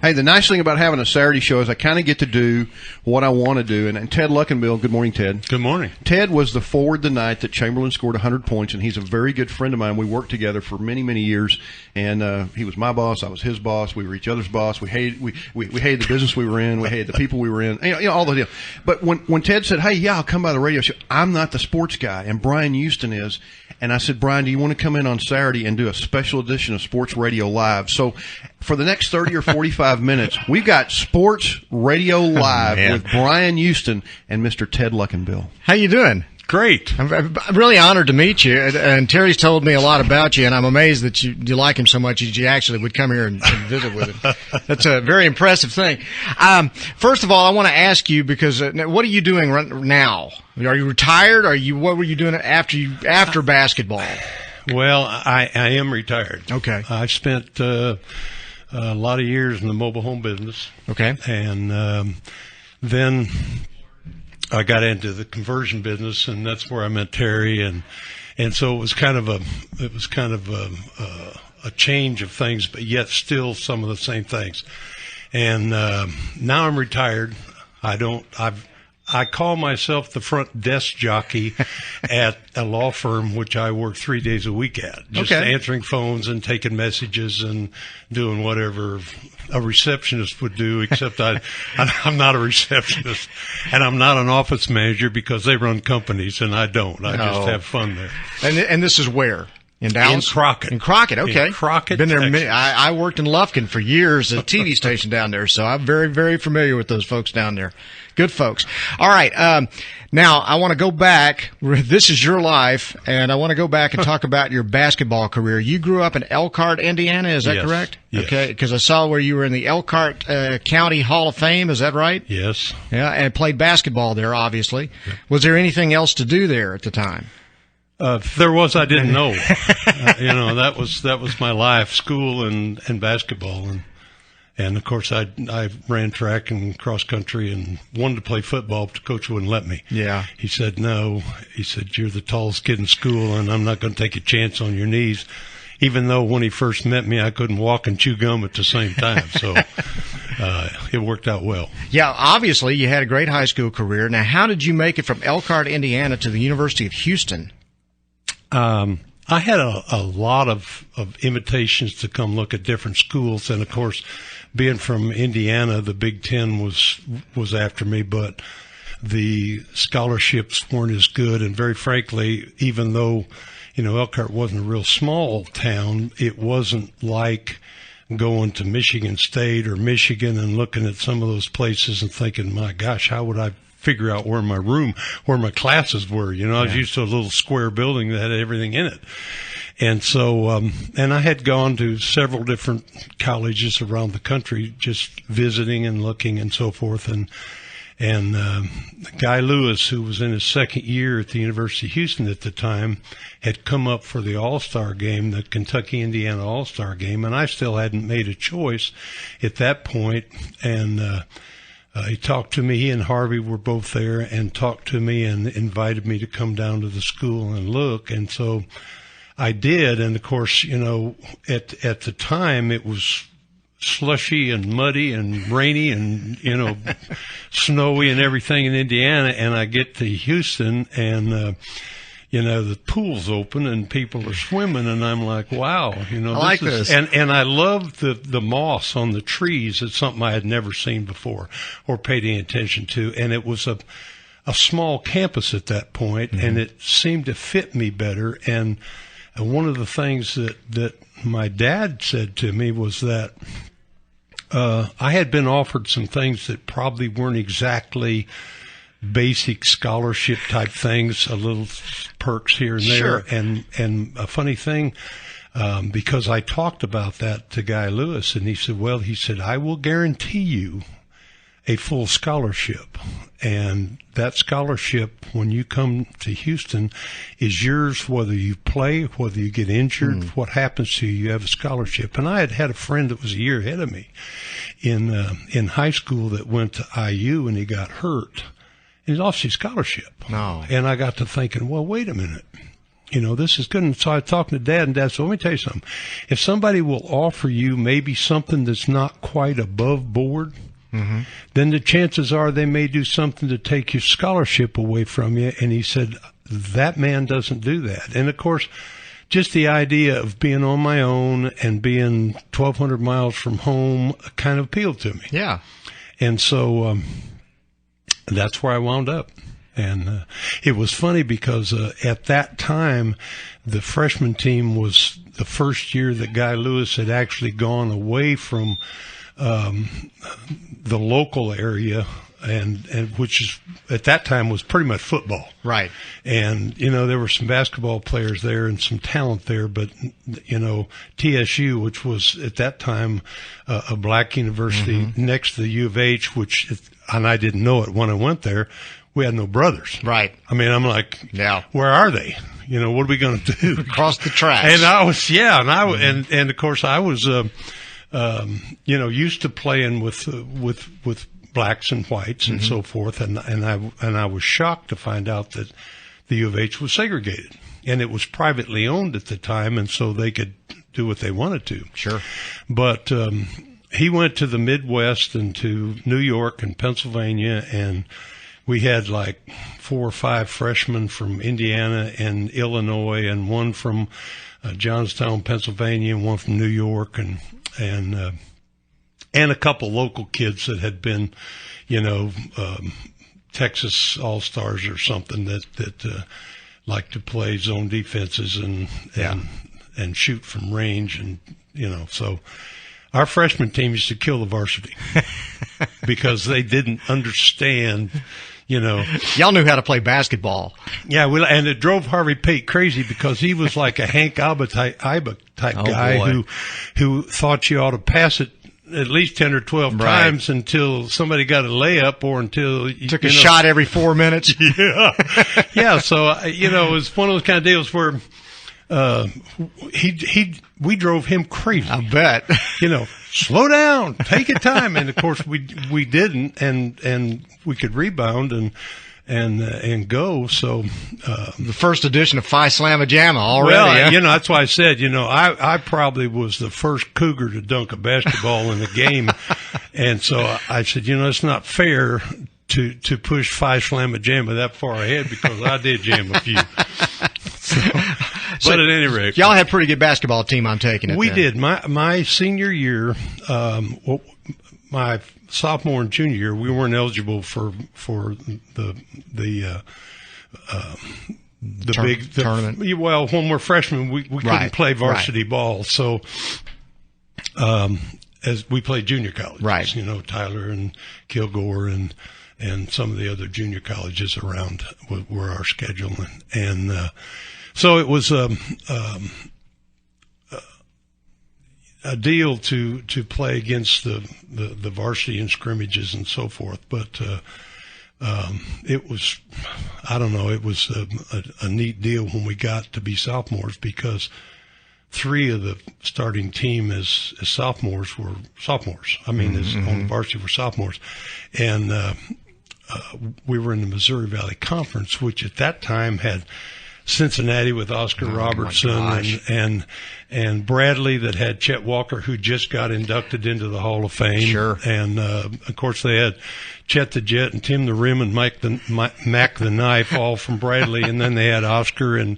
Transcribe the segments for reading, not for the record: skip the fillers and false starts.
Hey, the nice thing about having a Saturday show is I kind of get to do what I want to do. And Ted Luckenbill, good morning, Ted. Good morning. Ted was the forward the night that Chamberlain scored 100 points, and he's a very good friend of mine. We worked together for many, many years, and he was my boss. I was his boss. We were each other's boss. We hated the business we were in. We hated the people we were in. You know all the deal. But when Ted said, "Hey, yeah, I'll come by the radio show," I'm not the sports guy, and Bryan Houston is. And I said, "Bryan, do you want to come in on Saturday and do a special edition of Sports Radio Live?" So for the next 30 or 45 minutes, we've got Sports Radio Live with Bryan Houston and Mr. Ted Luckenbill. How you doing? Great. I'm really honored to meet you, and Terry's told me a lot about you, and I'm amazed that you like him so much that you actually would come here and visit with him. That's a very impressive thing. First of all, I want to ask you, because what are you doing right now? Are you retired? What were you doing after basketball? Well, I am retired. Okay. I spent a lot of years in the mobile home business. Okay. And then I got into the conversion business, and that's where I met Terry, and so it was kind of a change of things, but yet still some of the same things. And now I'm retired. I call myself the front desk jockey at a law firm, which I work 3 days a week at, just answering phones and taking messages and doing whatever a receptionist would do, except I'm not a receptionist, and I'm not an office manager because they run companies and I don't. I just have fun there. And this is where? In Dallas? In Crockett. In Crockett, okay. In Crockett, been there Texas. I worked in Lufkin for years at a TV station down there, so I'm very, very familiar with those folks down there. Good folks. All right. Now, I want to go back. This is your life, and I want to go back and talk about your basketball career. You grew up in Elkhart, Indiana, is that correct? Yes. Okay, because I saw where you were in the Elkhart County Hall of Fame, is that right? Yes. Yeah, and played basketball there, obviously. Yeah. Was there anything else to do there at the time? If there was, I didn't know. That was my life, school and basketball. And of course, I ran track and cross country and wanted to play football, but the coach wouldn't let me. Yeah. He said, no. He said, you're the tallest kid in school, and I'm not going to take a chance on your knees. Even though when he first met me, I couldn't walk and chew gum at the same time. So it worked out well. Yeah, obviously, you had a great high school career. Now, how did you make it from Elkhart, Indiana to the University of Houston? I had a lot of invitations to come look at different schools, and of course, being from Indiana, the Big Ten was after me, but the scholarships weren't as good. And very frankly, even though Elkhart wasn't a real small town, it wasn't like going to Michigan State or Michigan and looking at some of those places and thinking, my gosh, how would I figure out where my classes were? I was used to a little square building that had everything in it. And so, and I had gone to several different colleges around the country, just visiting and looking and so forth. And Guy Lewis, who was in his second year at the University of Houston at the time, had come up for the All-Star game, the Kentucky-Indiana All-Star game, and I still hadn't made a choice at that point. And he talked to me. He and Harvey were both there and talked to me and invited me to come down to the school and look. And so I did. And, of course, at the time it was slushy and muddy and rainy and, snowy and everything in Indiana. And I get to Houston and, the pool's open and people are swimming, and I'm like, wow, I like this. And I love the moss on the trees. It's something I had never seen before or paid any attention to. And it was a small campus at that point, and it seemed to fit me better. And one of the things that my dad said to me was that I had been offered some things that probably weren't exactly basic scholarship type things, a little perks here and there. Sure. And a funny thing, because I talked about that to Guy Lewis, and he said, I will guarantee you a full scholarship. And that scholarship, when you come to Houston, is yours whether you play, whether you get injured, what happens to you, you have a scholarship. And I had a friend that was a year ahead of me in high school that went to IU, and he got hurt. And he lost his scholarship. No. And I got to thinking, well, wait a minute. this is good. And so I was talking to Dad, and Dad said, let me tell you something. If somebody will offer you maybe something that's not quite above board, then the chances are they may do something to take your scholarship away from you. And he said, that man doesn't do that. And, of course, just the idea of being on my own and being 1,200 miles from home kind of appealed to me. Yeah. And so that's where I wound up. And it was funny because at that time, the freshman team was the first year that Guy Lewis had actually gone away from the local area, and which is at that time was pretty much football. Right. And, there were some basketball players there and some talent there, but, TSU, which was at that time a black university next to the U of H, and I didn't know it when I went there, we had no brothers. Right. I mean, I'm like, where are they? What are we going to do? Across the tracks. And I was, and of course I was, used to playing with blacks and whites and so forth, and I was shocked to find out that the U of H was segregated, and it was privately owned at the time, and so they could do what they wanted to. Sure. But he went to the Midwest and to New York and Pennsylvania, and we had like 4 or 5 freshmen from Indiana and Illinois, and one from Johnstown, Pennsylvania, and one from New York, and a couple local kids that had been, Texas All-Stars or something that like to play zone defenses and shoot from range, and so our freshman team used to kill the varsity because they didn't understand. Y'all knew how to play basketball. Yeah, and it drove Harvey Pate crazy because he was like a Hank Iba type guy who thought you ought to pass it at least 10 or 12 times until somebody got a layup or until you took a shot every 4 minutes. Yeah. So it was one of those kind of deals where we drove him crazy. I bet. Slow down, take your time, and of course we didn't, and we could rebound and go. So the first edition of Phi Slamma Jamma already. Well, that's why I said, I probably was the first Cougar to dunk a basketball in the game, and so I said, it's not fair to push Phi Slamma Jamma that far ahead because I did jam a few. But at any rate, y'all had a pretty good basketball team. I'm taking it. We did. My senior year, my sophomore and junior year, we weren't eligible for the big tournament. Well, when we're freshmen, we couldn't play varsity ball, so as we played junior colleges, Tyler and Kilgore and some of the other junior colleges around were our schedule, and so it was a deal to play against the varsity in scrimmages and so forth. But it was, I don't know, it was a neat deal when we got to be sophomores because 3 of the starting team as sophomores were sophomores. I mean, on the varsity were sophomores. And we were in the Missouri Valley Conference, which at that time had Cincinnati with Oscar Robertson and Bradley that had Chet Walker, who just got inducted into the Hall of Fame. Sure. And of course they had Chet the Jet and Tim the Rim and Mac the Knife, all from Bradley, and then they had Oscar and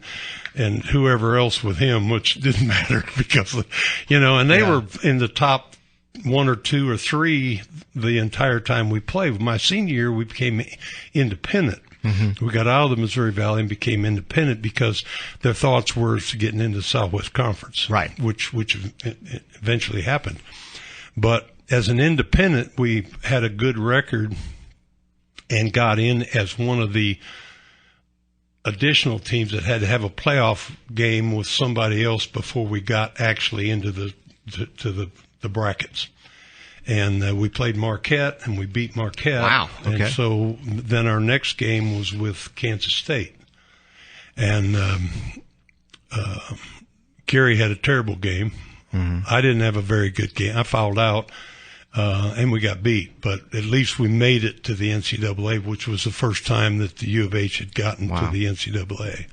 whoever else with him, which didn't matter because and they were in the top 1 or 2 or 3 the entire time we played. My senior year, we became independent. We got out of the Missouri Valley and became independent because their thoughts were getting into the Southwest Conference, right? Which eventually happened. But as an independent, we had a good record and got in as one of the additional teams that had to have a playoff game with somebody else before we got actually into the brackets. And we played Marquette, and we beat Marquette. Wow. Okay. And so then our next game was with Kansas State. And Gary had a terrible game. I didn't have a very good game. I fouled out, and we got beat. But at least we made it to the NCAA, which was the first time that the U of H had gotten to the NCAA.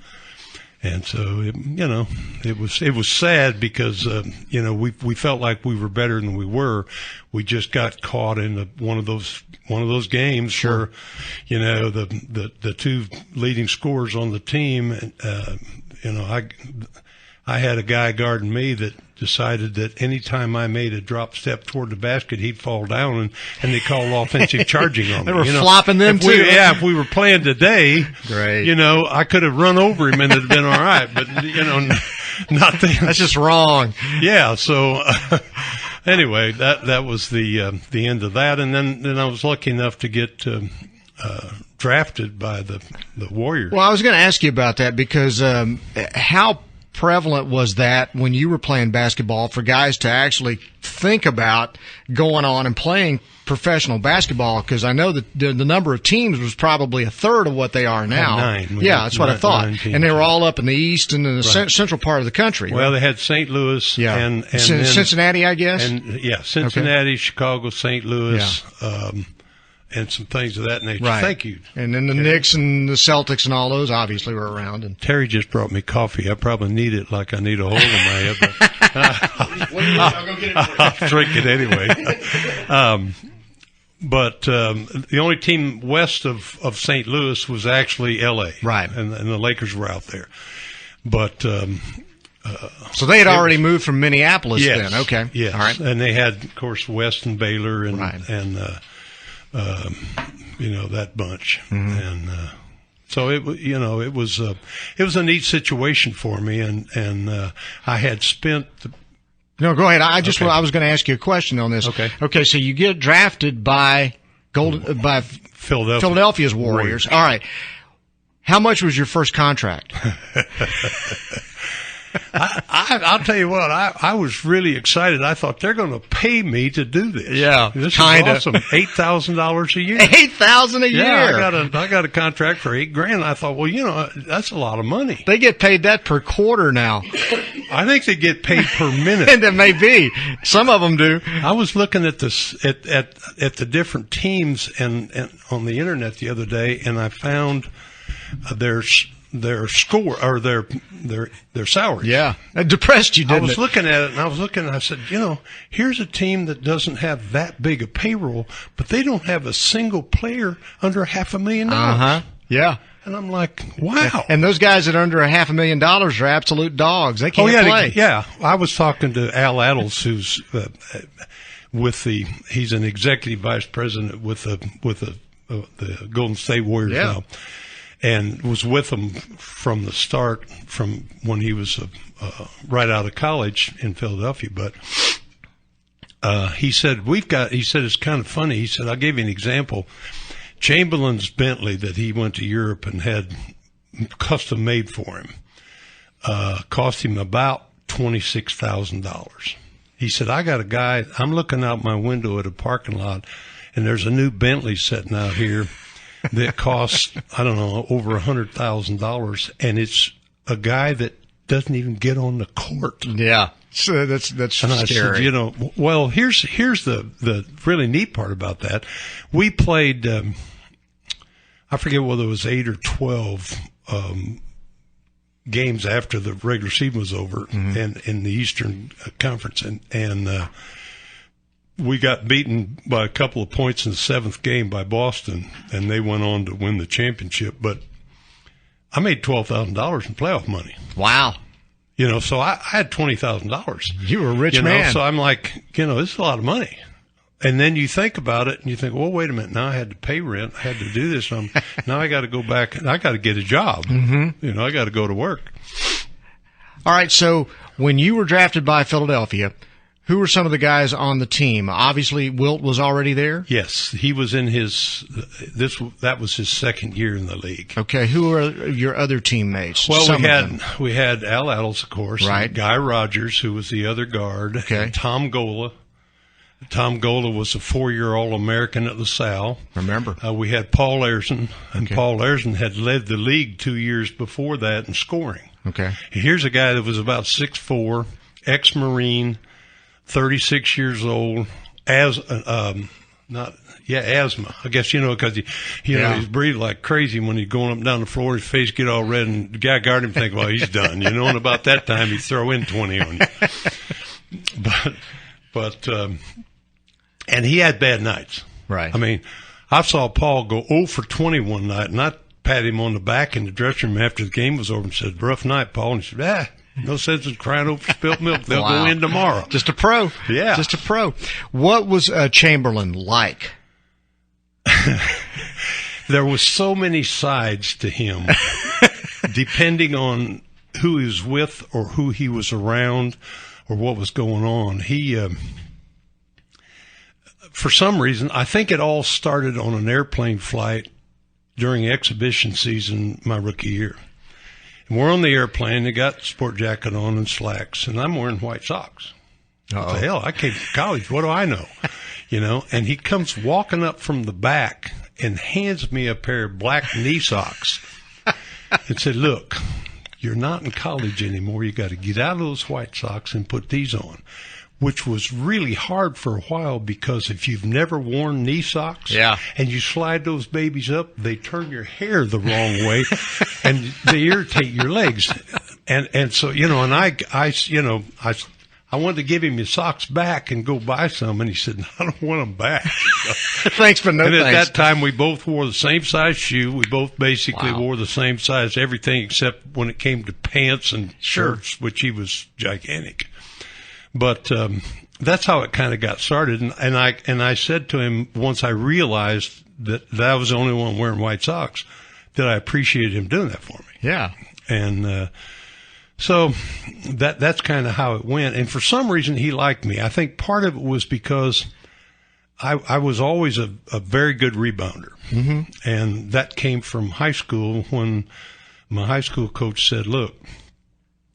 And so, it was sad because, we felt like we were better than we were. We just got caught in one of those games Sure. where, the two leading scorers on the team, I had a guy guarding me that decided that anytime I made a drop step toward the basket, he'd fall down, and they called offensive charging on me. They were flopping them too. If we were playing today, Great. I could have run over him and it'd have been all right, but not then. That's just wrong. Yeah. So anyway, that was the end of that, and then I was lucky enough to get drafted by the Warriors. Well, I was going to ask you about that because how prevalent was that when you were playing basketball for guys to actually think about going on and playing professional basketball? Because I know that the number of teams was probably a third of what they are now. 9. Yeah, that's what I thought. And they were all up in the east and in the central part of the country. Well, they had St. Louis and Cincinnati, I guess. Cincinnati, Chicago, St. Louis. And some things of that nature. Right. Thank you. And then the Knicks and the Celtics and all those obviously were around. And Terry just brought me coffee. I probably need it like I need a hole in my head. But I'll go get it for you. I'll drink it anyway. But the only team west of St. Louis was actually L.A. Right. And the Lakers were out there. But so they had already moved from Minneapolis then. Okay. Yes. All right. And they had, of course, West and Baylor and that bunch. Mm-hmm. And so it was a neat situation for me, and I had spent No, go ahead. I was going to ask you a question on this. Okay. So you get drafted by Philadelphia's Warriors. All right. How much was your first contract? I'll tell you what, I was really excited. I thought they're going to pay me to do this. Yeah, this kinda. is awesome. $8,000 a year. $8,000 a year. Yeah, I got a contract for $8,000. I thought, well, that's a lot of money. They get paid that per quarter now. I think they get paid per minute. And that may be. Some of them do. I was looking at this at the different teams and on the internet the other day, and I found their score or their salaries. Yeah, it depressed you, didn't it? I was looking at it, and I said, here's a team that doesn't have that big a payroll, but they don't have a single player under $500,000. Yeah. And I'm like, wow. And those guys that are under $500,000 are absolute dogs. They can't play. Yeah. I was talking to Al Addles, who's he's an executive vice president with the Golden State Warriors now. And was with him from the start, from when he was right out of college in Philadelphia. But he said it's kind of funny. He said, I'll give you an example. Chamberlain's Bentley that he went to Europe and had custom made for him cost him about $26,000. He said, I got a guy. I'm looking out my window at a parking lot, and there's a new Bentley sitting out here that costs, I don't know, over $100,000, and it's a guy that doesn't even get on the court. Yeah, so that's and scary. I said, well, here's the really neat part about that. We played, I forget whether it was 8 or 12 games after the regular season was over, and in the Eastern Conference, and we got beaten by a couple of points in the 7th game by Boston, and they went on to win the championship. But I made $12,000 in playoff money. Wow. So I had $20,000. You were a rich man. So I'm like, this is a lot of money. And then you think about it, and you think, well, wait a minute. Now I had to pay rent. I had to do this. Now I got to go back, and I got to get a job. Mm-hmm. I got to go to work. All right, so when you were drafted by Philadelphia, who were some of the guys on the team? Obviously, Wilt was already there. Yes, he was in that was his second year in the league. Okay, who are your other teammates? Well, we had Al Addles, of course, right? Guy Rogers, who was the other guard. Okay, and Tom Gola. Tom Gola was a 4-year All-American at LaSalle. Remember, we had Paul Ayrton, and Paul Ayrton had led the league 2 years before that in scoring. Okay, here's a guy that was about 6'4", ex-Marine. 36 years old, as asthma. I guess, because he's breathing like crazy when he's going up and down the floor, his face get all red, and the guy guarding him think, well, he's done, and about that time he'd throw in 20 on you. But and he had bad nights. Right. I mean, I saw Paul go 0 for 20 one night, and I patted him on the back in the dressing room after the game was over and said, rough night, Paul. And he said, no sense in crying over spilt milk. They'll go in tomorrow. Just a pro. Yeah. Just a pro. What was Chamberlain like? There was so many sides to him, depending on who he was with or who he was around or what was going on. He, for some reason, I think it all started on an airplane flight during exhibition season my rookie year. And we're on the airplane. They got the sport jacket on and slacks, and I'm wearing white socks. What the hell? I came from college. What do I know? And he comes walking up from the back and hands me a pair of black knee socks and said, look, you're not in college anymore. You got to get out of those white socks and put these on, which was really hard for a while because if you've never worn knee socks and you slide those babies up, they turn your hair the wrong way and they irritate your legs. And so, I wanted to give him his socks back and go buy some, and he said, I don't want them back. Thanks, but no thanks. And at that time, we both wore the same size shoe. We both basically wore the same size everything except when it came to pants and shirts, which he was gigantic. But that's how it kind of got started. And I said to him once I realized that I was the only one wearing white socks, that I appreciated him doing that for me. Yeah. And so that's kind of how it went. And for some reason, he liked me. I think part of it was because I was always a very good rebounder. Mm-hmm. And that came from high school when my high school coach said, look,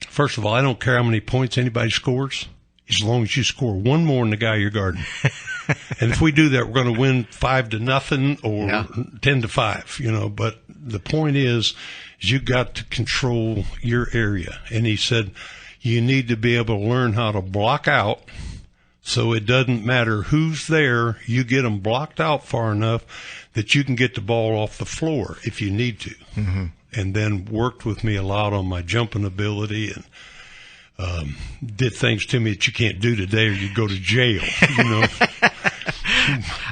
first of all, I don't care how many points anybody scores, as long as you score one more than the guy you're guarding. And if we do that, we're going to win 5-0 or 10-5, But the point is you got to control your area. And he said, you need to be able to learn how to block out so it doesn't matter who's there. You get them blocked out far enough that you can get the ball off the floor if you need to. Mm-hmm. And then worked with me a lot on my jumping ability and did things to me that you can't do today or you go to jail,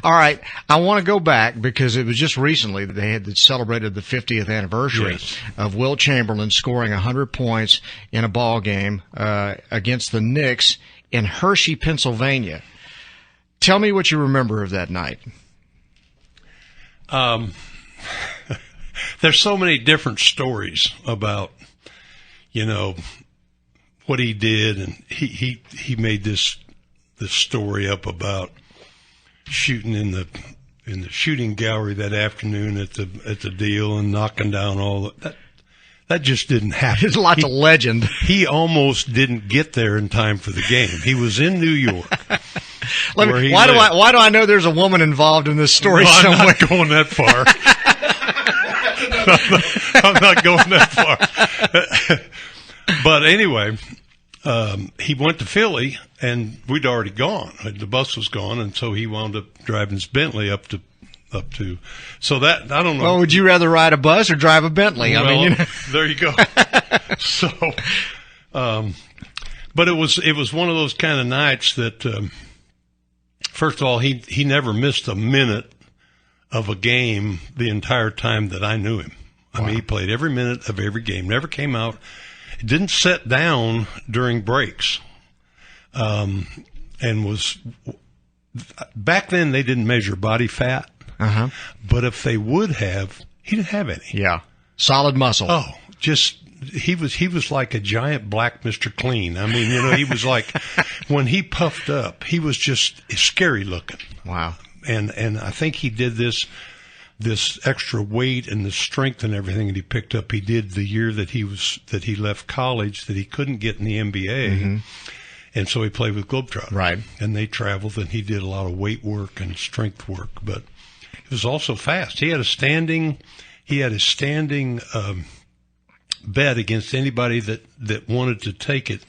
All right. I want to go back because it was just recently that they had celebrated the 50th anniversary of Wilt Chamberlain scoring 100 points in a ball game against the Knicks in Hershey, Pennsylvania. Tell me what you remember of that night. There's so many different stories about, what he did, and he made this story up about shooting in the shooting gallery that afternoon at the deal and knocking down all that. That just didn't happen. There's lots of legend. He almost didn't get there in time for the game. He was in New York. Why do I know there's a woman involved in this story somewhere? I'm not going that far. I'm not going that far. But anyway, he went to Philly, and we'd already gone. The bus was gone, and so he wound up driving his Bentley up to. So that, I don't know. Well, would you rather ride a bus or drive a Bentley? Well, there you go. So, but it was one of those kind of nights that, first of all, he never missed a minute of a game the entire time that I knew him. I mean, he played every minute of every game, never came out. It didn't sit down during breaks, and was back then they didn't measure body fat. Uh-huh. But if they would have, he didn't have any. Yeah, solid muscle. Oh, just he was like a giant black Mr. Clean. I mean, he was like when he puffed up, he was just scary looking. Wow. And I think he did this extra weight and the strength and everything that he picked up. He did the year that he left college that he couldn't get in the NBA. Mm-hmm. And so he played with Globetrotters. Right. And they traveled, and he did a lot of weight work and strength work. But he was also fast. He had a standing bet against anybody that wanted to take it,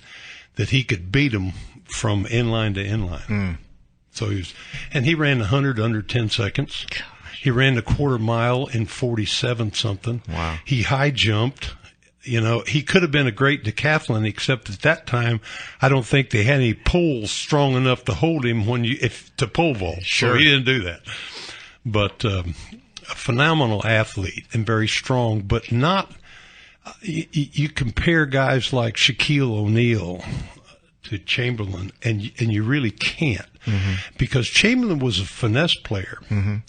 that he could beat him from inline to inline. Mm. So he ran 100 under 10 seconds. He ran the quarter mile in 47 something. Wow. He high jumped. You know, he could have been a great decathlon, except at that time, I don't think they had any poles strong enough to hold him to pole vault. Sure. So he didn't do that. But a phenomenal athlete and very strong, but not. You compare guys like Shaquille O'Neal to Chamberlain, and you really can't, because Chamberlain was a finesse player.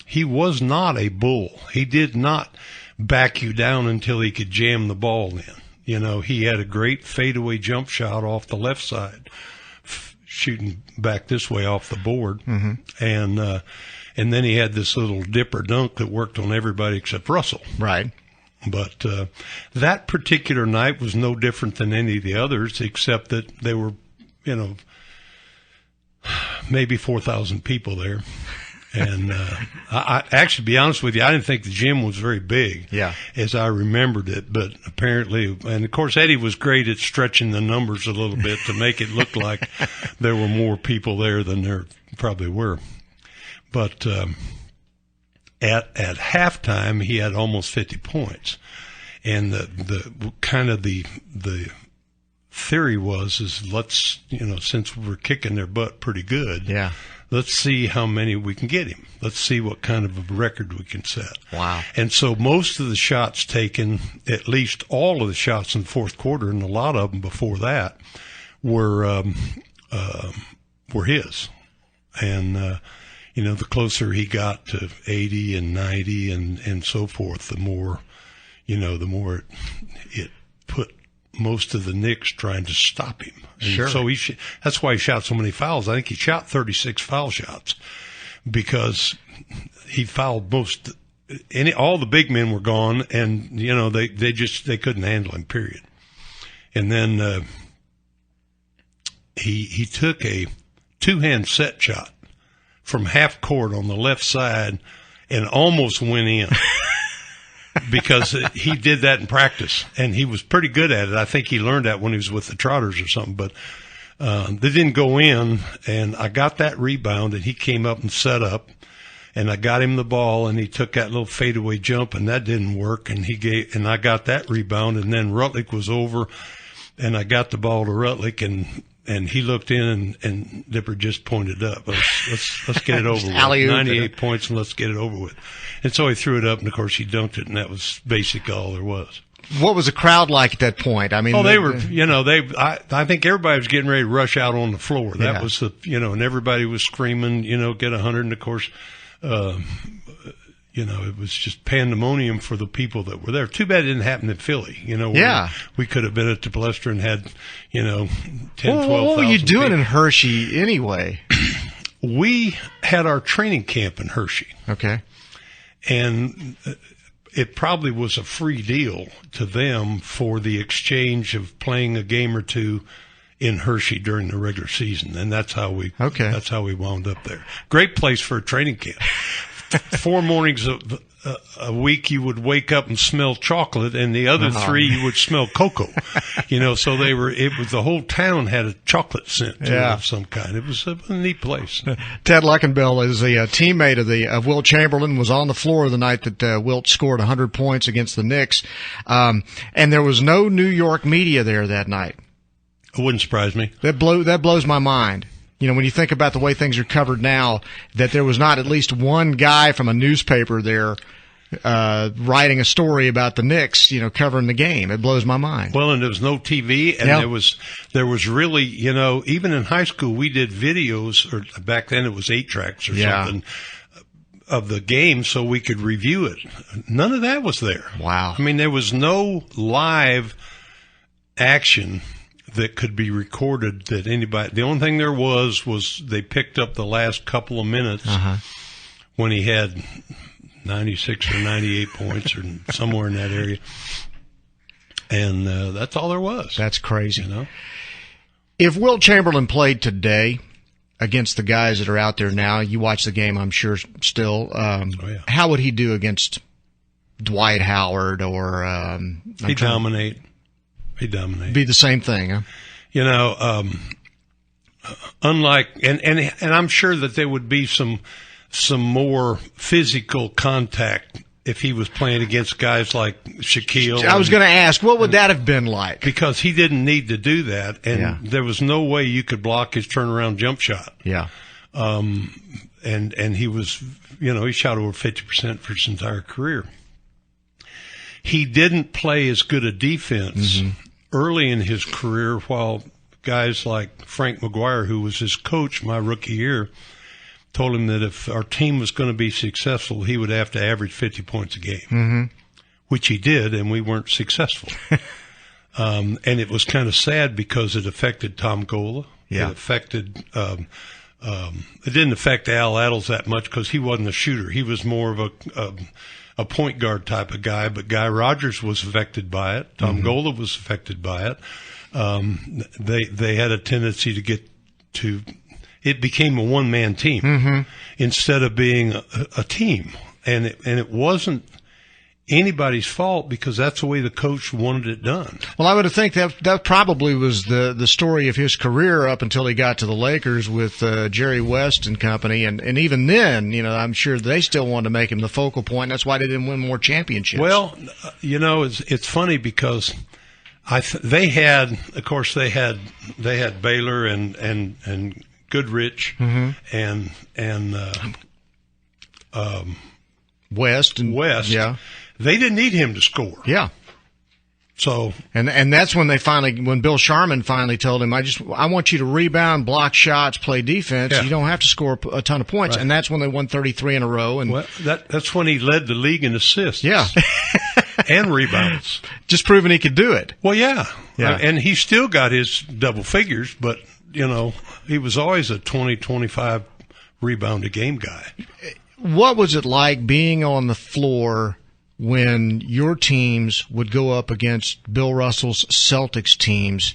He was not a bull. He did not back you down until he could jam the ball in. You know, he had a great fadeaway jump shot off the left side, shooting back this way off the board, and then he had this little dipper dunk that worked on everybody except Russell. Right. But that particular night was no different than any of the others, except that there were, you know, maybe 4,000 people there. And I actually, to be honest with you, I didn't think the gym was very big, as I remembered it. But apparently, and of course, Eddie was great at stretching the numbers a little bit to make it look like there were more people there than there probably were. But at halftime, he had almost 50 points, and the kind of the theory was let's, you know, since we're kicking their butt pretty good, let's see how many we can get him. Let's see what kind of a record we can set. Wow. And so most of the shots taken, at least all of the shots in the fourth quarter, and a lot of them before that, were his. And you know, the closer he got to 80 and 90 and so forth, the more, you know, the more it put most of the Knicks trying to stop him. And sure. So that's why he shot so many fouls. I think he shot 36 foul shots because he fouled all the big men were gone, and, you know, they couldn't handle him, period. And then he took a two-hand set shot from half court on the left side and almost went in because he did that in practice, and he was pretty good at it. I think he learned that when he was with the Trotters or something, but they didn't go in, and I got that rebound, and he came up and set up, and I got him the ball, and he took that little fadeaway jump, and that didn't work, and I got that rebound, and then Rutlick was over, and I got the ball to Rutlick, and he looked in, and Dipper just pointed up. Let's get it over with. 98 points, and let's get it over with. And so he threw it up, and of course he dunked it, and that was basically all there was. What was the crowd like at that point? I mean, they were, you know, I think everybody was getting ready to rush out on the floor. That was you know, and everybody was screaming, you know, get 100. And of course, you know, it was just pandemonium for the people that were there. Too bad it didn't happen in Philly. You know, we could have been at the Palestra and had, you know, 10, 12,000 What were you doing people in Hershey anyway? We had our training camp in Hershey. Okay. And it probably was a free deal to them for the exchange of playing a game or two in Hershey during the regular season. And that's how we wound up there. Great place for a training camp. 4 mornings a week you would wake up and smell chocolate, and the other 3 you would smell cocoa. You know, so the whole town had a chocolate scent to it of some kind. It was a neat place. Ted Luckenbill is a teammate of Wilt Chamberlain, was on the floor the night that Wilt scored 100 points against the Knicks. And there was no New York media there that night. It wouldn't surprise me. That blows my mind. You know, when you think about the way things are covered now, that there was not at least one guy from a newspaper there writing a story about the Knicks, you know, covering the game. It blows my mind. Well, and there was no TV, and there was really, you know, even in high school we did videos, or back then it was 8 tracks or something, of the game so we could review it. None of that was there. Wow. I mean, there was no live action that could be recorded that anybody. The only thing there was they picked up the last couple of minutes when he had 96 or 98 points or somewhere in that area, and that's all there was. That's crazy. You know, if Wilt Chamberlain played today against the guys that are out there now, you watch the game, I'm sure still. How would he do against Dwight Howard or? He'd dominate. He'd dominate. Be the same thing, huh? You know, unlike, and I'm sure that there would be some more physical contact if he was playing against guys like Shaquille. I was going to ask, what would that have been like? Because he didn't need to do that, and Yeah. there was no way you could block his turnaround jump shot. Yeah. And he was, he shot over 50% for his entire career. He didn't play as good a defense early in his career, while guys like Frank McGuire, who was his coach my rookie year, told him that if our team was going to be successful, he would have to average 50 points a game, which he did, and we weren't successful. And it was kind of sad because it affected Tom Gola. Yeah. It affected it didn't affect Al Attles that much because he wasn't a shooter. He was more of a point guard type of guy, but Guy Rogers was affected by it. Tom Gola was affected by it. They had a tendency to get to – it became a one-man team instead of being a team. And it wasn't anybody's fault because that's the way the coach wanted it done. Well, I would think that probably was the story of his career up until he got to the Lakers with Jerry West and company. And even then, I'm sure they still wanted to make him the focal point. That's why they didn't win more championships. Well, it's funny because they had Baylor and Goodrich and West. Yeah. They didn't need him to score. Yeah. So and that's when when Bill Sharman finally told him, I want you to rebound, block shots, play defense. Yeah. You don't have to score a ton of points. Right. And that's when they won 33 in a row. And that's when he led the league in assists. Yeah. And rebounds. Just proving he could do it. Well, yeah. Yeah. And he still got his double figures, but he was always a 20, 25 rebound a game guy. What was it like being on the floor when your teams would go up against Bill Russell's Celtics teams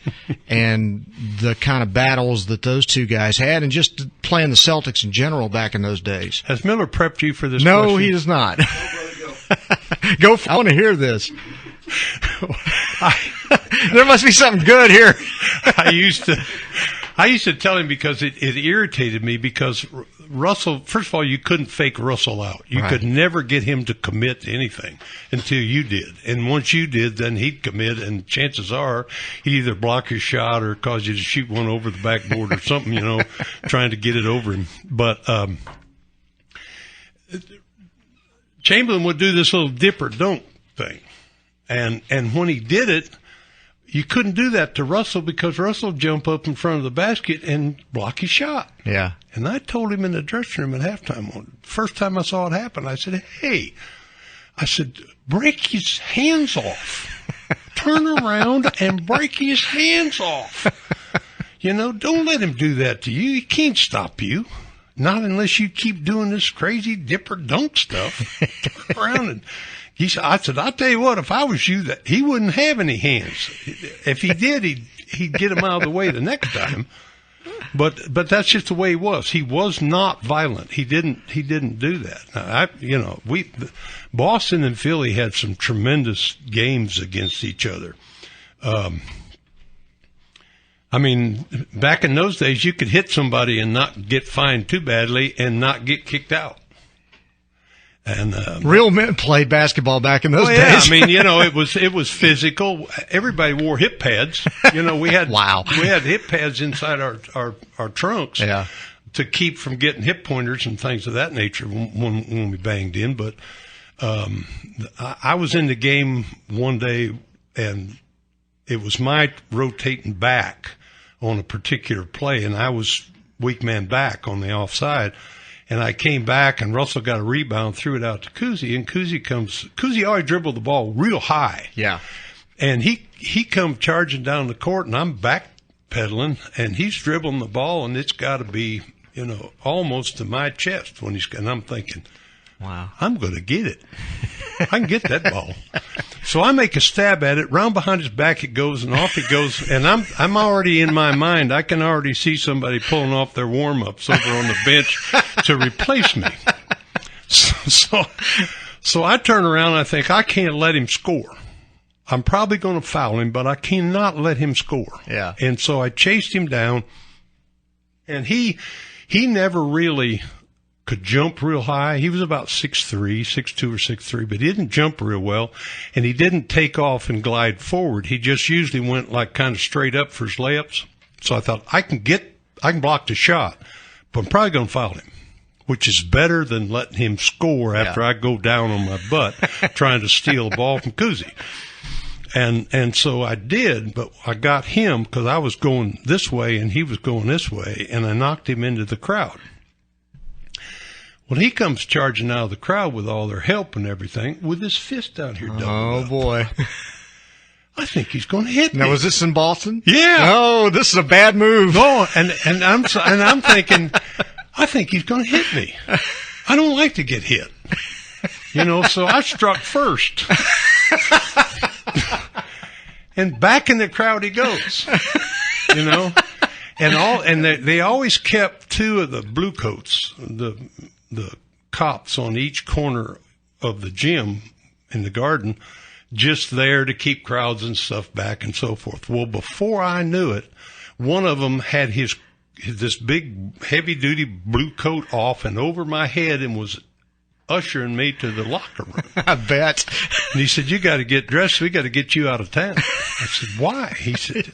and the kind of battles that those two guys had, and just playing the Celtics in general back in those days? Has Miller prepped you for this No, question? he does not. Go. I want to hear this. There must be something good here. I used to tell him because it irritated me because Russell, first of all, you couldn't fake Russell out. You could never get him to commit to anything until you did. And once you did, then he'd commit, and chances are he'd either block your shot or cause you to shoot one over the backboard or something, trying to get it over him. But Chamberlain would do this little dip or dunk thing. And when he did it, you couldn't do that to Russell because Russell would jump up in front of the basket and block his shot. Yeah. And I told him in the dressing room at halftime, first time I saw it happen, I said, break his hands off. Turn around and break his hands off. Don't let him do that to you. He can't stop you. Not unless you keep doing this crazy dip or dunk stuff. Turn around and... I said, I'll tell you what, if I was you, that he wouldn't have any hands. If he did, he'd get them out of the way the next time. But that's just the way he was. He was not violent. He didn't do that. Now, Boston and Philly had some tremendous games against each other. Back in those days, you could hit somebody and not get fined too badly and not get kicked out. And real men played basketball back in those days. It was physical. Everybody wore hip pads. We had we had hip pads inside our trunks to keep from getting hip pointers and things of that nature when we banged in. But I was in the game one day, and it was my rotating back on a particular play, and I was weak man back on the offside. And I came back, and Russell got a rebound, threw it out to Cousy, and Cousy always dribbled the ball real high. Yeah. And he come charging down the court, and I'm backpedaling, and he's dribbling the ball, and it's got to be, almost to my chest and I'm thinking, wow, I'm going to get it. I can get that ball. So I make a stab at it, round behind his back it goes, and off it goes. And I'm already in my mind, I can already see somebody pulling off their warm-ups over on the bench to replace me. So I turn around and I think, I can't let him score. I'm probably going to foul him, but I cannot let him score. Yeah. And so I chased him down, And he never really could jump real high. He was about 6'3", 6'2" or 6'3", but he didn't jump real well, and he didn't take off and glide forward. He just usually went like kind of straight up for his layups. So I thought, I can block the shot, but I'm probably going to foul him, which is better than letting him score after I go down on my butt trying to steal a ball from Cousy. And so I did, but I got him because I was going this way and he was going this way, and I knocked him into the crowd. Well, he comes charging out of the crowd with all their help and everything with his fist out here. Oh, boy. I think he's going to hit me. Now, was this in Boston? Yeah. Oh, this is a bad move. No, and I'm thinking, I think he's going to hit me. I don't like to get hit. So I struck first. And back in the crowd he goes. And they always kept two of the blue coats, the cops on each corner of the gym in the garden, just there to keep crowds and stuff back and so forth. Well, before I knew it, one of them had this big heavy-duty blue coat off and over my head and was ushering me to the locker room. I bet. And he said, "You got to get dressed. We got to get you out of town." I said, "Why?" He said,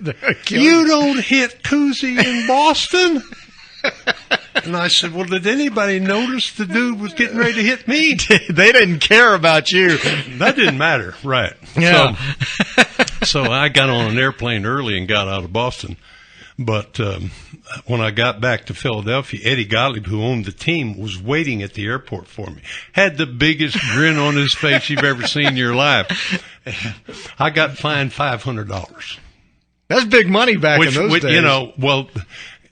"You don't hit Cousy in Boston." And I said, "Well, did anybody notice the dude was getting ready to hit me?" They didn't care about you. That didn't matter, right? Yeah. So I got on an airplane early and got out of Boston. But when I got back to Philadelphia, Eddie Gottlieb, who owned the team, was waiting at the airport for me. Had the biggest grin on his face you've ever seen in your life. I got fined $500. That's big money back in those days.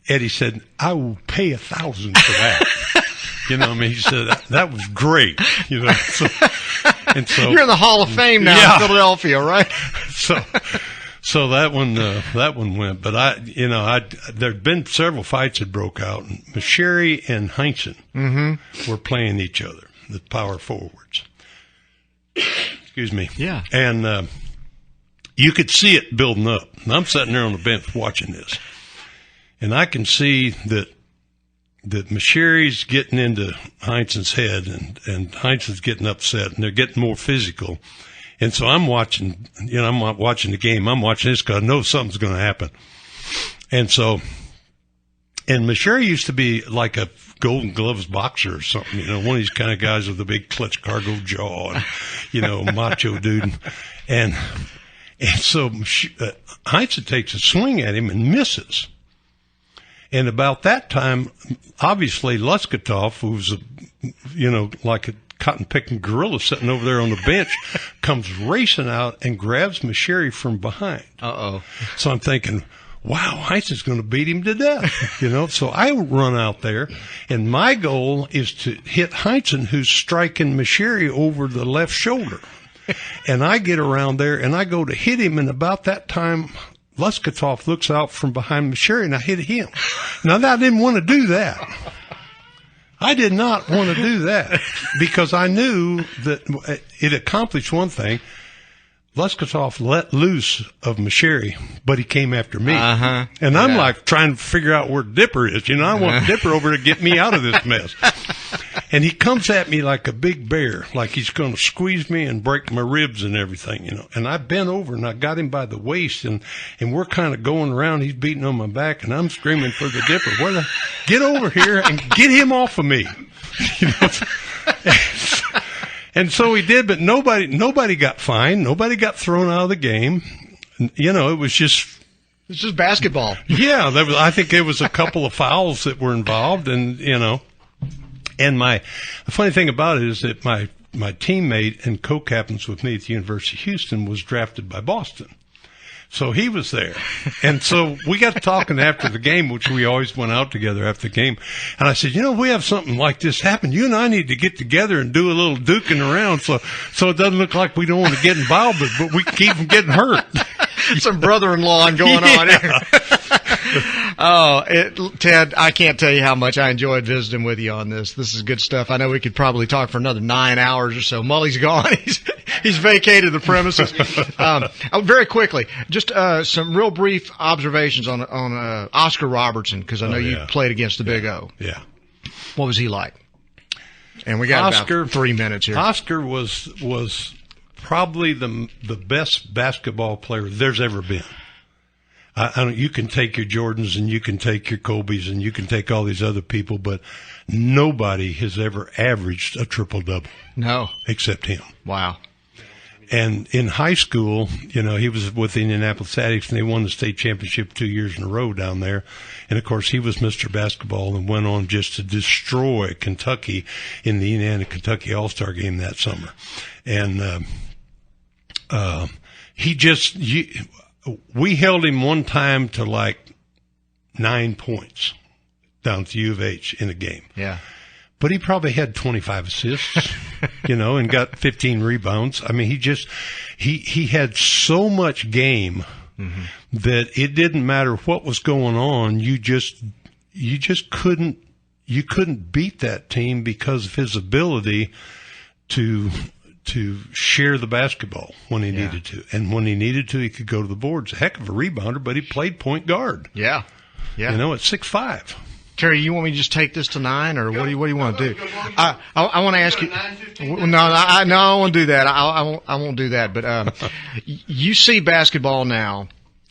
Eddie said, "I will pay $1,000 for that." He said, that was great. So you're in the Hall of Fame now in Philadelphia, right? So that one went. But there'd been several fights that broke out. Masheri and Heinsohn were playing each other, the power forwards. Excuse me. Yeah. And you could see it building up. And I'm sitting there on the bench watching this. And I can see that Masheri's getting into Heinsohn's head and Heinsohn's getting upset and they're getting more physical. And so I'm watching, I'm not watching the game. I'm watching this because I know something's going to happen. And Masheri used to be like a Golden Gloves boxer or something, one of these kind of guys with a big clutch cargo jaw and, macho dude. And so Heinsohn takes a swing at him and misses. And about that time, obviously, Luskatov, who's like a cotton-picking gorilla sitting over there on the bench, comes racing out and grabs Masheri from behind. Uh-oh. So I'm thinking, wow, Heinsohn's going to beat him to death, So I run out there, and my goal is to hit Heinsohn, who's striking Masheri over the left shoulder. And I get around there, and I go to hit him, and about that time, Luskatov looks out from behind Masheri, and I hit him. Now, I didn't want to do that. I did not want to do that because I knew that it accomplished one thing. Luskatov let loose of Masheri, but he came after me. Uh-huh. And I'm like trying to figure out where Dipper is. I want Dipper over to get me out of this mess. And he comes at me like a big bear, like he's going to squeeze me and break my ribs and everything, And I bent over and I got him by the waist and we're kind of going around. He's beating on my back and I'm screaming for the Dipper. Get over here and get him off of me. And so he did, but nobody got fined. Nobody got thrown out of the game. It was just. It's just basketball. Yeah, I think there was a couple of fouls that were involved, and And the funny thing about it is that my teammate and co-captains with me at the University of Houston was drafted by Boston. So he was there. And so we got to talking after the game, which we always went out together after the game. And I said, we have something like this happen. You and I need to get together and do a little duking around so it doesn't look like we don't want to get involved, but we keep from getting hurt. Some brother-in-law going on here. Ted, I can't tell you how much I enjoyed visiting with you on this. This is good stuff. I know we could probably talk for another 9 hours or so. Mully's gone. He's vacated the premises. Very quickly, just some real brief observations on Oscar Robertson, because I know you played against the Big O. Yeah. What was he like? And we got Oscar, about 3 minutes here. Oscar was probably the best basketball player there's ever been. You can take your Jordans and you can take your Kobe's and you can take all these other people, but nobody has ever averaged a triple-double. No. Except him. Wow. And in high school, he was with the Indianapolis Addicts, and they won the state championship 2 years in a row down there. And, of course, he was Mr. Basketball and went on just to destroy Kentucky in the Indiana-Kentucky All-Star game that summer. And we held him one time to like 9 points down to U of H in a game. Yeah. But he probably had 25 assists, and got 15 rebounds. I mean, he had so much game that it didn't matter what was going on. You just couldn't beat that team because of his ability to share the basketball when he needed to. And when he needed to, he could go to the boards. A heck of a rebounder, but he played point guard. Yeah. Yeah. At 6'5". Terry, you want me to just take this to 9, or what do you want to do? I want to ask you. No, I don't want to do that. I won't do that. But you see basketball now,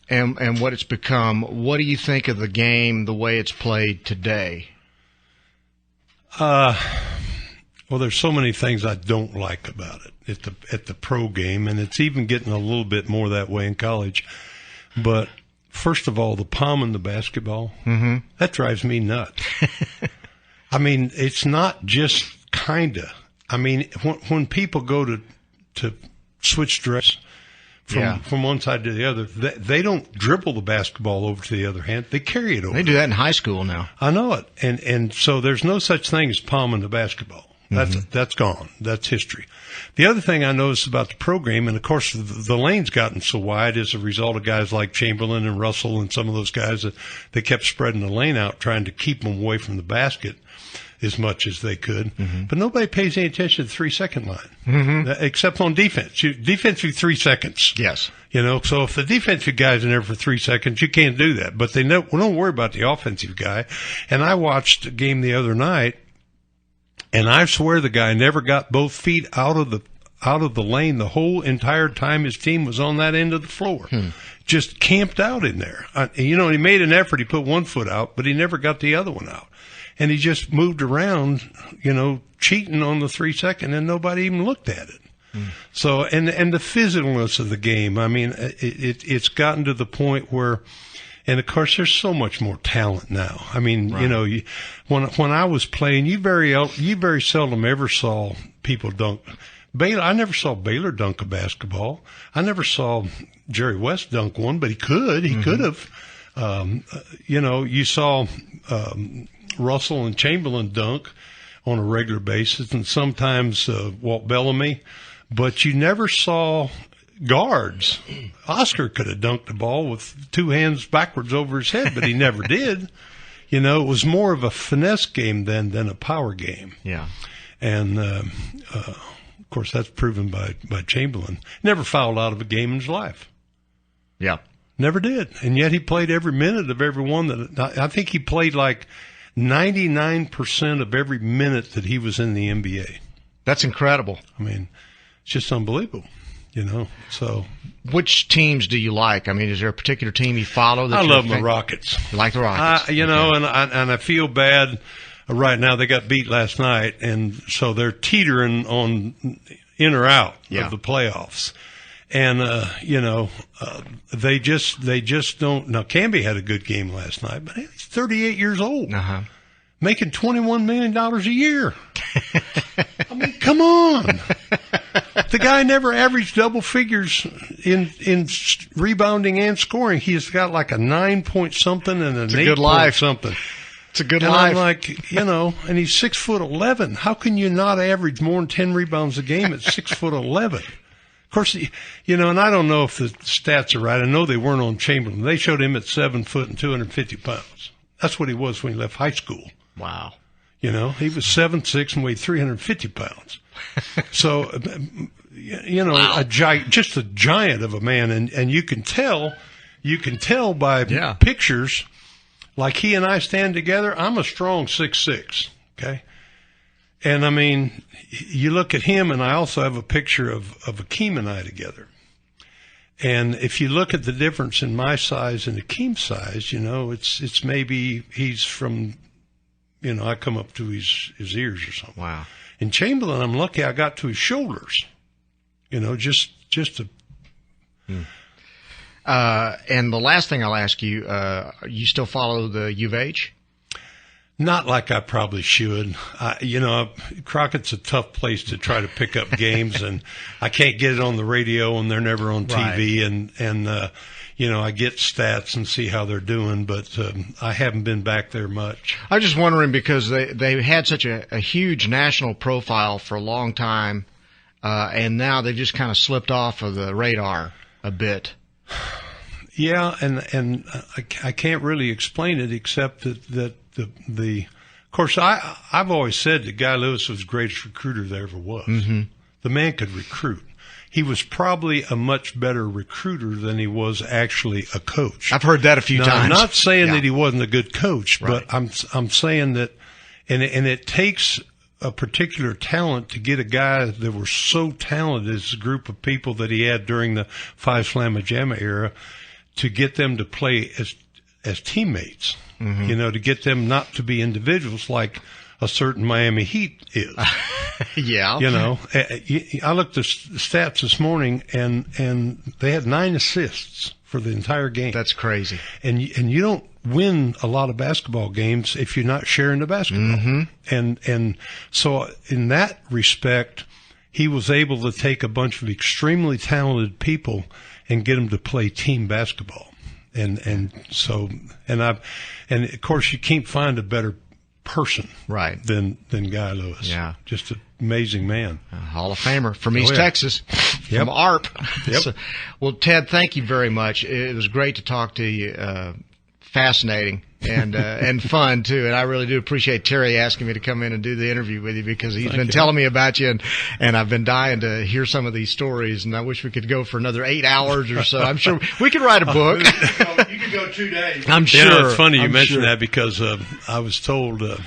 and what it's become. What do you think of the game, the way it's played today? Well, there's so many things I don't like about it at the pro game, and it's even getting a little bit more that way in college. But first of all, the palming the basketball, that drives me nuts. I mean, it's not just kinda. I mean, when people go to switch dress from one side to the other, they don't dribble the basketball over to the other hand. They carry it over. They do that in high school now. I know it. And so there's no such thing as palming the basketball. That's gone. That's history. The other thing I noticed about the program, and of course the lane's gotten so wide as a result of guys like Chamberlain and Russell and some of those guys that they kept spreading the lane out, trying to keep them away from the basket as much as they could. But nobody pays any attention to the 3-second line, except on defense. Defensive 3 seconds. Yes. So if the defensive guy's in there for 3 seconds, you can't do that. But we don't worry about the offensive guy. And I watched a game the other night, and I swear the guy never got both feet out of the lane the whole entire time his team was on that end of the floor. Just camped out in there. He made an effort. He put one foot out, but he never got the other one out. And he just moved around, cheating on the 3-second, and nobody even looked at it. So, and the physicalness of the game, I mean, it's gotten to the point where, and of course, there's so much more talent now. I mean, right. When I was playing, you very seldom ever saw people dunk. Baylor, I never saw Baylor dunk a basketball. I never saw Jerry West dunk one, but he could. He could have. You saw Russell and Chamberlain dunk on a regular basis, and sometimes Walt Bellamy, but you never saw guards. Oscar could have dunked the ball with 2 hands backwards over his head, but he never did. It was more of a finesse game than a power game. Yeah. And, of course, that's proven by Chamberlain. Never fouled out of a game in his life. Yeah. Never did. And yet he played every minute of every one that I think he played like 99% of every minute that he was in the NBA. That's incredible. I mean, it's just unbelievable. So. Which teams do you like? I mean, is there a particular team you follow? I love the Rockets. You like the Rockets? And I feel bad right now. They got beat last night, and so they're teetering on in or out of the playoffs. And they just don't. Now, Camby had a good game last night, but he's 38 years old, making $21 million a year. I mean, come on. The guy never averaged double figures in rebounding and scoring. He's got like a 9-point-something and an 8-point-something. It's a good and life. I'm like, and he's 6'11". How can you not average more than 10 rebounds a game at 6'11"? Of course, you know, and I don't know if the stats are right. I know they weren't on Chamberlain. They showed him at 7 foot and 250 pounds. That's what he was when he left high school. Wow. You know, he was 7'6" and weighed 350 pounds. So, you know, wow. Just a giant of a man. And you can tell by pictures, like he and I stand together, I'm a strong 6'6", okay? And I mean, you look at him, and I also have a picture of Akeem and I together. And if you look at the difference in my size and Akeem's size, you know, it's maybe he's from, you know, I come up to his ears or something. Wow. In Chamberlain, I'm lucky I got to his shoulders. You know, just a. And the last thing I'll ask you, you still follow the U of H? Not like I probably should. You know, Crockett's a tough place to try to pick up games, and I can't get it on the radio, and they're never on TV. Right. And you know, I get stats and see how they're doing, but I haven't been back there much. I was just wondering because they had such a huge national profile for a long time, and now they've just kind of slipped off of the radar a bit. Yeah, and I can't really explain it except that of course, I've always said that Guy Lewis was the greatest recruiter there ever was. Mm-hmm. The man could recruit. He was probably a much better recruiter than he was actually a coach. I've heard that a few times. I'm not saying that he wasn't a good coach, but I'm saying that, and it takes a particular talent to get a guy that was so talented as a group of people that he had during the Five Slamma Jamma era to get them to play as teammates. Mm-hmm. You know, to get them not to be individuals like a certain Miami Heat is. Yeah. You know, I looked at the stats this morning, and they had 9 assists for the entire game. That's crazy. And you don't win a lot of basketball games if you're not sharing the basketball. Mm-hmm. And so in that respect, he was able to take a bunch of extremely talented people and get them to play team basketball. And of course you can't find a better person than Guy Lewis. Yeah. Just an amazing man. Hall of Famer from East Texas, from ARP. Yep. So, well, Ted, thank you very much. It was great to talk to you. Fascinating and fun too. And I really do appreciate Terry asking me to come in and do the interview with you because he's been telling me about you and I've been dying to hear some of these stories, and I wish we could go for another 8 hours or so. I'm sure we could write a book. You could go 2 days. I'm sure. You know, it's funny you mentioned that because I was told that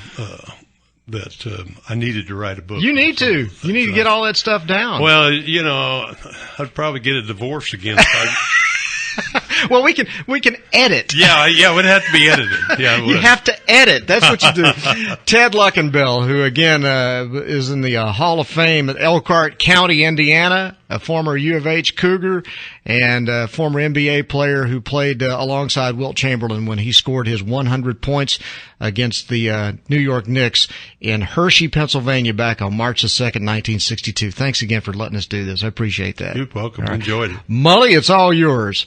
I needed to write a book. You need to. You need to get all that stuff down. Well, you know, I'd probably get a divorce again. Well, we can edit. Yeah, it would have to be edited. Yeah, you have to edit. That's what you do. Ted Luckenbill, who again is in the Hall of Fame at Elkhart County, Indiana, a former U of H Cougar and a former NBA player who played alongside Wilt Chamberlain when he scored his 100 points against the New York Knicks in Hershey, Pennsylvania, back on March the 2nd, 1962. Thanks again for letting us do this. I appreciate that. You're welcome. Right. Enjoyed it. Mully, it's all yours.